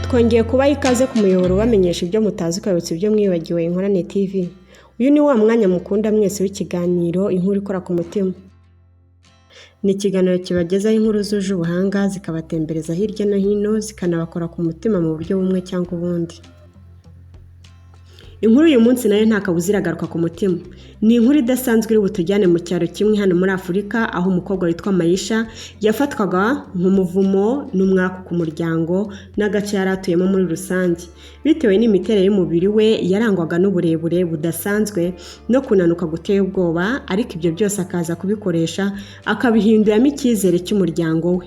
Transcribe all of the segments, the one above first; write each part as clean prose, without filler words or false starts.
Twongeye kubaha ikaze ku muyoboro bamenyesha ibyo mutazi ukabutse ibyo mwibagiwe Inkorane TV. Uyu ni wa mwanya mukunda mwese w'ikiganiro inkuru ikora ku mutima. Ni ikiganiro kibagezaho inkuru zuje ubuhanga zikabatembereza hirya no hino zikanabakora ku mutima mu buryo bumwe cyangwa ubundi. Inkuru uyu munsi nayo nta kabuza iragaruka ku mutima. Ni inkuru idasanzwe iri butujyane mu cyaro kimwe hano muri Afurika, aho umukobwa witwa Maisha yafatwaga nk'umuvumo n'umwaka ku muryango n'agace yari atuyemo muri rusange. Bitewe n'imiterere y'umubiri we yarangwaga n'uburebure budasanzwe no kunanuka guteye ubwoba, ariko ibyo byose akaza kubikoresha akabihinduramo icyizere cy'umuryango we.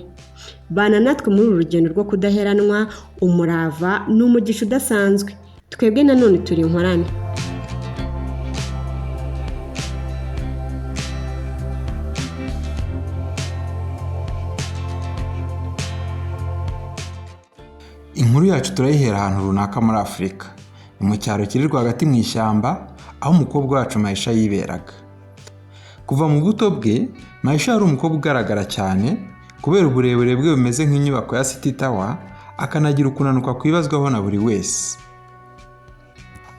Bana natwe muri uru rugendo rwo kudaheranwa, umurava n'umugisha udasanzwe. Twebwe nanone turi Inkorane. Inkuru yacu turayihera ahantu runaka muri Afurika. Ni mu cyaro kiri rwagati mu ishyamba, aho umukobwa wacu Maisha yiberaga. Kuva mu buto bwe, Maisha yari umukobwa ugaragara cyane kubera uburebure bwe bumeze nk'inyubako ya City Tower, akanagira ukunanuka kwibazwaho na buri wese.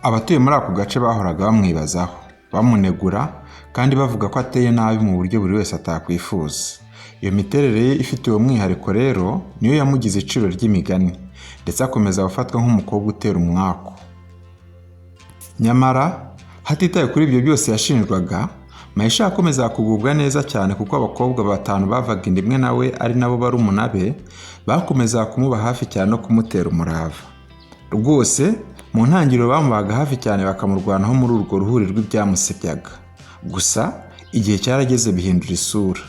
Abatuye muri ako gace bahoraga bamwibazaho, bamunegura kandi bavuga ko ateye nabi mu buryo buri wese atakwifuza. Iyo miterere ye ifite uwo mwihariko rero niyo yamugize iciro ry'imigani, ndetse akomeza gufatwa nk'umukobwa utera umwaku. Nyamara hatitaye kuri ibyo byose yashinjwaga, Maisha yakomeza kugubwa neza cyane kuko abakobwa batanu bavaga inda imwe nawe ari nabo barumuna be bakomeza kumuba hafi cyane no kumutera umurava. Rwose mu ntangiriro bamubaga hafi cyane bakamurwanaho muri urwo ruhuri rw'ibyamusebyaga. Gusa igihe cyarageze bihindura isura.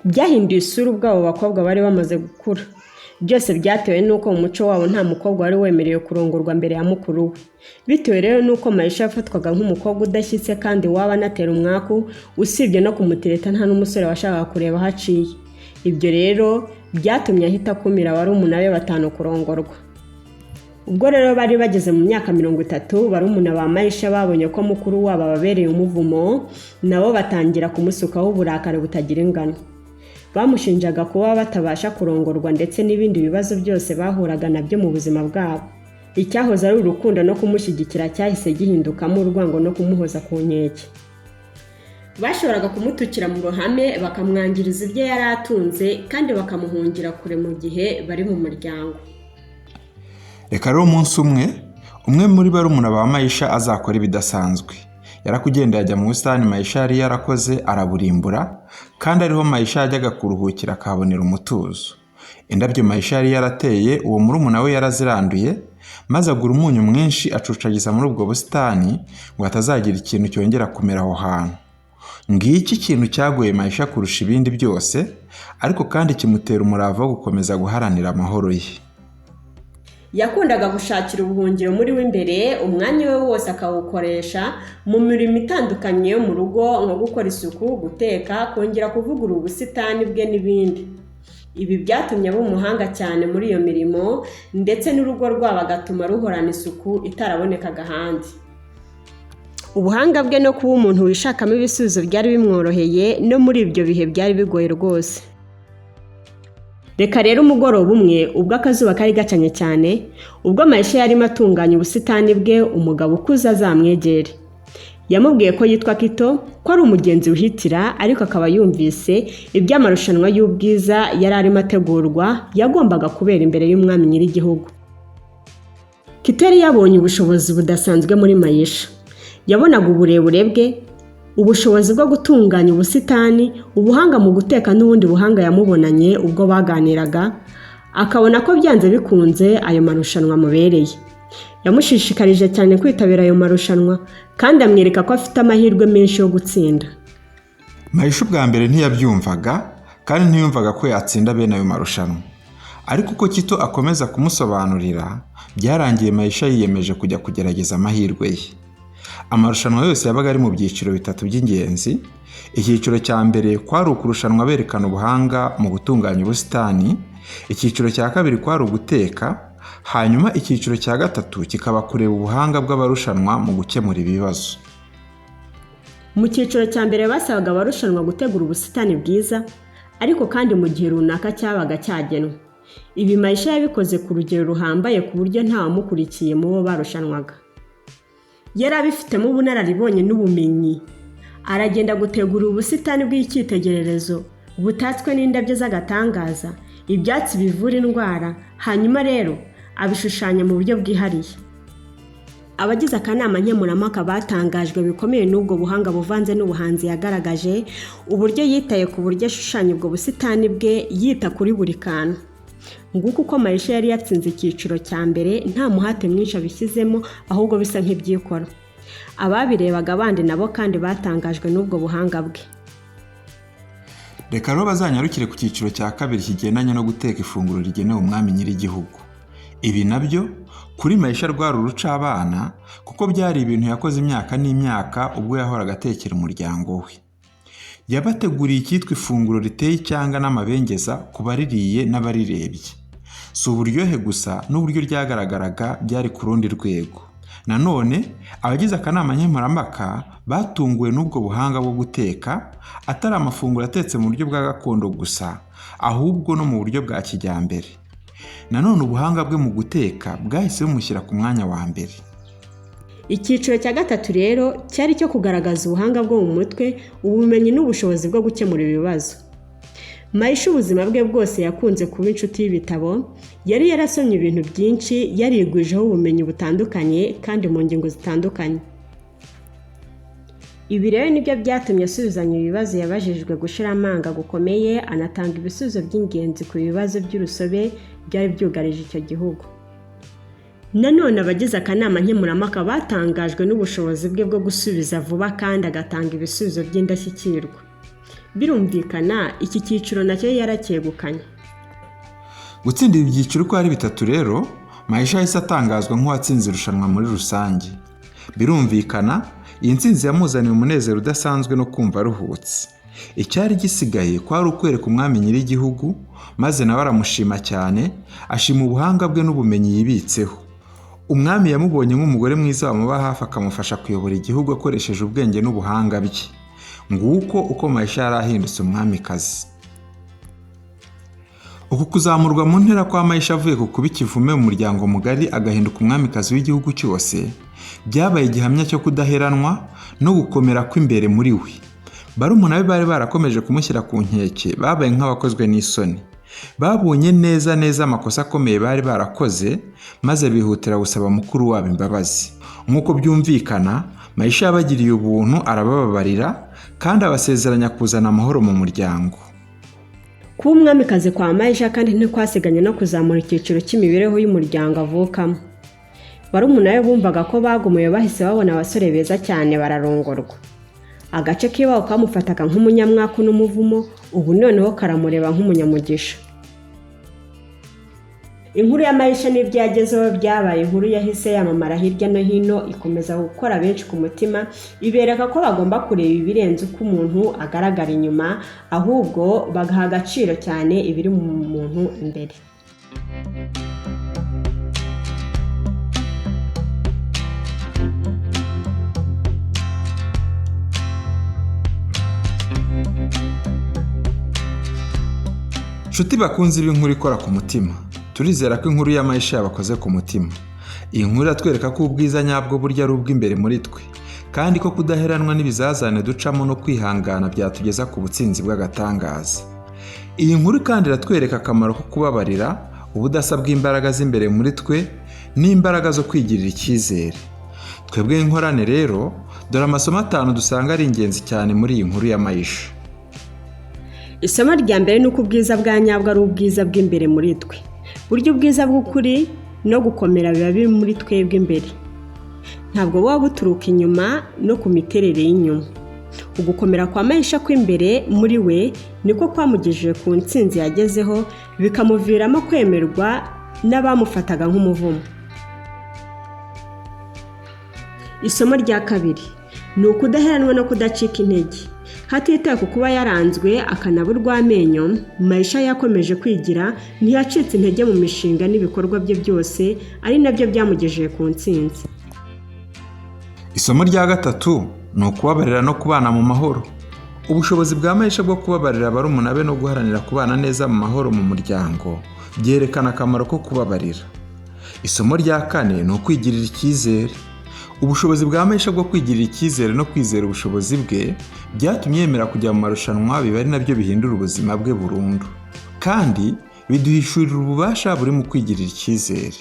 Byahinduye isura ubwo abo bakobwa bari bamaze gukura. Byose byatewe n'uko mu muco wabo nta mukobwa wari wemerewe kurongorwa mbere ya mukuru we. Bitewe rero n'uko Maisha yafatwaga nk'umukobwa udashyitse kandi waba anatera umwaku, usibye no kumutereta nta n'umusore washakaga kureba haciye. Ibyo rero byatumye ahita akumira barumuna be batanu kurongorwa. Ubwo rero bari bageze mu myaka 30, barumuna ba Maisha babonye ko mukuru wabo ababereye umuvumo, nabo batangira kumusukaho uburakari butagira ingano. Bamushinjaga kuba batabasha kurongorwa ndetse n'ibindi bibazo byose bahuraga nabyo mu buzima bwabo. Icyahoze ari urukundo no kumushyigikira cyahise gihindukamo urwango no kumuhoza ku nkeke. Bashoboraga kumutukira mu ruhame bakamwangiriza ibyo yari atunze kandi bakamuhungira kure mu gihe bari mu muryango. Reka rero umunsi umwe muri barumuna ba Maisha azakora ibidasanzwe. Yarakugenda yajya mu busitani Maisha yari yarakoze araburimbura, kandi ariho Maisha yajyaga kuruhukira akabonera umutuzo. Indabyo Maisha yari yarateye uwo murumuna we yaraziranduye, maze agura umunyu mwinshi acucagiza muri ubwo busitani ngo atazagira ikintu cyongera kumera aho hantu. Ngiki ikintu cyagoye Maisha kurusha ibindi byose, ariko kandi kimutera umurava wo gukomeza guharanira amahoro ye. Yakundaga gushakira ubuhungiro muri we imbere, umwanya we wose akawukoresha mu mirimo itandukanye yo mu rugo, nko gukora isuku, guteka, kongera kuvugurura ubusitani bwe n'ibindi. Ibi byatumye aba umuhanga cyane muri iyo mirimo, ndetse n'urugo rwabo agatuma ruhorana isuku itarabonekaga ahandi. Ubuhanga bwe no kuba umuntu wishakamo ibisubizo byari bimworoheye, no muri ibyo bihe byari bigoye rwose. Reka rero umugoroba umwe ubwo akazuba kari gacanye cyane, ubwo Maisha yarimo atunganya ubusitani bwe, umugabo ukuze azamwegere. Yamubwiye ko yitwa Kito, ko ari umugenzi uhitira, ariko akaba yumvise iby'amarushanwa y'ubwiza yari arimo ategurwa yagombaga kubera imbere y'umwami nyir'igihugu. Kito yari yabonye ubushobozi budasanzwe muri Maisha. Yabonaga uburebure bwe, ubushobozi bwo gutunganya ubusitani, ubuhanga mu guteka n'ubundi buhanga yamubonanye ubwo baganiraga, akabona ko byanze bikunze ayo marushanwa amubereye. Yamushishikarije cyane kwitabira ayo marushanwa kandi amwereka ko afite amahirwe menshi yo gutsinda. Maisha ubwa mbere ntiyabyumvaga kandi ntiyumvaga ko yatsinda bene ayo marushanwa. Ariko uko Kito akomeza kumusobanurira, byarangiye Maisha yiyemeje kujya kugerageza amahirwe ye. Amarushanwa yose yabaga ari mu byiciro bitatu by'ingenzi. Icyiciro cya mbere kwari ukurushanwa berekana ubuhanga mu gutunganya ubusitani, icyiciro cya kabiri kwari uguteka, hanyuma icyiciro cya gatatu kikaba kureba ubuhanga bw'abarushanwa mu gukemura ibibazo. Mu cyiciro cya mbere basabaga abarushanwa gutegura ubusitani bwiza ariko kandi mu gihe runaka cyabaga cyagenwe. Ibi Maisha yabikoze ku rugero ruhambaye ku buryo nta wamukurikiye mu bo barushanwaga. Yari abifitemo ubunararibonye n'ubumenyi. Aragenda gutegura ubusitani bw'icyitegererezo butatswe n'indabyo z'agatangaza, ibyatsi bivura indwara, hanyuma rero abishushanya mu buryo bwihariye. Abagize akanama nkemurampaka batangajwe bikomeye n'ubwo buhanga buvanze n'ubuhanzi yagaragaje, uburyo yitaye ku buryo ashushanya ubwo busitani bwe yita kuri buri kantu. Nguko uko Maisha yari yatsinze icyiciro cya mbere nta muhate mwinshi abishyizemo, ahubwo bisa nk'ibyikora. Ababirebaga abandi nabo kandi batangajwe n'ubwo buhanga bwe. Reka rero bazanyarukire ku cyiciro cya kabiri kigendanye no guteka ifunguro rigenewe umwami nyir'igihugu. Ibi nabyo kuri Maisha rwari urucabana kuko byari ibintu yakoze imyaka n'imyaka ubwo yahoraga atekera umuryango we. Yabateguriye icyitwa ifunguro riteye icyanga n'amabengeza ku baririye n'abarirebye. Si uburyohe gusa n'uburyo ryagaragaraga byari ku rundi rwego. Nanone abagize akanama nkemurampaka batunguwe n'ubwo buhanga bwo guteka, atari amafunguro atetse mu buryo bwa gakondo gusa, ahubwo no mu buryo bwa kijyambere. Nanone ubuhanga bwe mu guteka bwahise bumushyira ku mwanya wa mbere. Icyiciro cya gatatu rero cyari cyo kugaragaza ubuhanga bwo mu mutwe, ubumenyi n'ubushobozi bwo gukemura ibibazo. Maisha ubuzima bwe bwose yakunze kuba inshuti y'ibitabo, yari yarasomye ibintu byinshi, yarigwijeho ubumenyi butandukanye kandi mu ngingo zitandukanye. Ibi rero nibyo byatumye asubizanya ibibazo yabajijwe gushira amanga gukomeye, anatanga ibisubizo by'ingenzi ku bibazo by'urusobe byari byugarije icyo gihugu. Nanone abagize akanama nkemurampaka batangajwe n'ubushobozi bwe bwo gusubiza vuba kandi agatanga ibisubizo by'indashyikirwa. Birumvikana iki cyiciro nacyo yaracyegukanye. Gutsinda ibi byiciro uko ari bitatu rero, Maisha yahise atangazwa nk'uwatsinze irushanwa muri rusange. Birumvikana iyi ntsinzi yamuzaniye umunezero udasanzwe no kumva aruhutse. Icyari gisigaye kwari ukwereka umwami nyir'igihugu, maze nawe aramushima cyane, ashima ubuhanga bwe n'ubumenyi yibitseho. Umwami yamubonye nk'umugore mwiza wamuba hafi akamufasha kuyobora igihugu akoresheje ubwenge n'ubuhanga bye. Nguko uko Maisha yari ahindutse umwamikazi. Uku kuzamurwa mu ntera kwa Maisha avuye ku kuba ikivume mu muryango mugari agahinduka umwamikazi w'igihugu cyose, byabaye igihamya cyo kudaheranwa no gukomera kw'imbere muri we. Barumuna be bari barakomeje kumushyira ku nkeke, babaye nk'abakozwe n'isoni. Babonye neza amakosa akomeye bari barakoze, maze bihutira gusaba mukuru wabo imbabazi. Nk'uko byumvikana, Maisha yabagiriye ubuntu arabababarira kandi abasezeranya kuzana amahoro mu muryango. Kuba umwamikazi kwa Maisha kandi ntikwasiganye no kuzamura icyiciro cy'imibereho y'umuryango avukamo. Barumuna be bumvaga ko bagumuye bahise babona abasore beza cyane bararongorwa. Agace k'iwabo kamufataga nk'umunyamwaku n'umuvumo, ubu noneho karamureba nk'umunyamugisha. Inkuru ya Maisha n'ibyo yagezeho byabaye inkuru yahise yamamara hirya no hino, ikomeza gukora benshi ku mutima, ibereka ko bagomba kureba ibirenze uko umuntu agaragara inyuma, ahubwo bagaha agaciro cyane ibiri mu muntu imbere. Nshuti bakunze b'inkuru ikora ku mutima, turizera ko inkuru ya Maisha yabakoze ku mutima. Iyi nkuru iratwereka ko ubwiza nyabwo burya ari ubw'imbere muri twe, kandi ko kudaheranwa n'ibizazane ducamo no kwihangana byatugeza ku butsinzi bw'agatangaza. Iyi nkuru kandi iratwereka akamaro ko kubabarira, ubudasa bw'imbaraga z'imbere muri twe n'imbaraga zo kwigirira icyizere. Twebwe inkorane rero, dore amasomo 5 dusanga ari ingenzi cyane muri iyi nkuru ya Maisha. Isomo rya mbere ni uko ubwiza bwa nyabwo ari ubwiza bw'imbere muri twe. Buryo ubwiza bw'ukuri no gukomera biba biri muri twebwe imbere. Ntabwo buba buturuka inyuma no ku miterere y'inyuma. Ugukomera kwa Maisha kw'imbere muri we niko kwamugejeje ku ntsinzi yagezeho, bikamuviramo kwemerwa n'abamufataga nk'umuvumo. Isomo rya kabiri ni ukudaheranwa no kudacika intege. Hatitaye ku kuba yaranzwe akanaburwa amenyo, Maisha yakomeje kwigira, ntiyacitse intege mu mishinga n'ibikorwa bye byose, ari nabyo byamugejeje ku ntsinzi. Isomo rya gatatu ni ukubabarira no kubana mu mahoro. Ubushobozi bwa Maisha bwo kubabarira barumuna be no guharanira kubana neza mu mahoro mu muryango byerekana akamaro ko kubabarira. Isomo rya 4 ni ukwigirira icyizere. Ubushobozi bwa Maisha bwo kwigirira icyizere no kwizera ubushobozi bwe byatumye yemera kujya mu marushanwa, biba ari nabyo bihindura ubuzima bwe burundu, kandi biduhishurira ububasha buri mu kwigirira icyizere.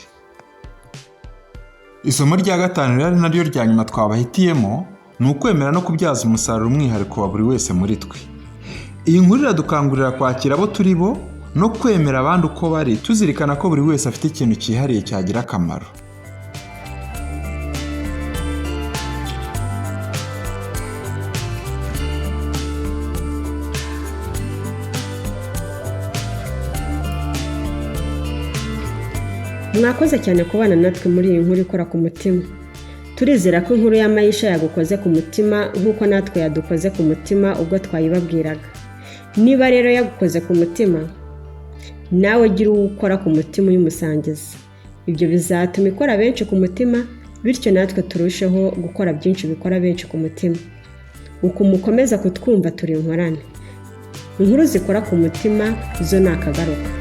Isomo rya 5 rero naryo rya nyuma twabahitiyemo ni ukwemera no kubyaza umusaruro umwihariko wa buri wese muri twe. Iyi nkuru iradukangurira kwakira abo turi bo no kwemera abandi uko bari, tuzirikana ko buri wese afite ikintu cyihariye cyagira akamaro. Mwakoze cyane kubana natwe muri iyi nkuru ikora ku mutima. Turizera ko inkuru ya Maisha yagukoze ku mutima nk'uko natwe yadukoze ku mutima ubwo twayibabwiraga. Niba rero yagukoze ku mutima, nawe gira uwo ukora ku mutima uyumusangiza. Ibyo bizatuma ikora benshi ku mutima, bityo natwe turusheho gukora byinshi bikora benshi ku mutima. Uko mukomeza kutwumva turi inkorane. Inkuru zikora ku mutima zo nakagaruka.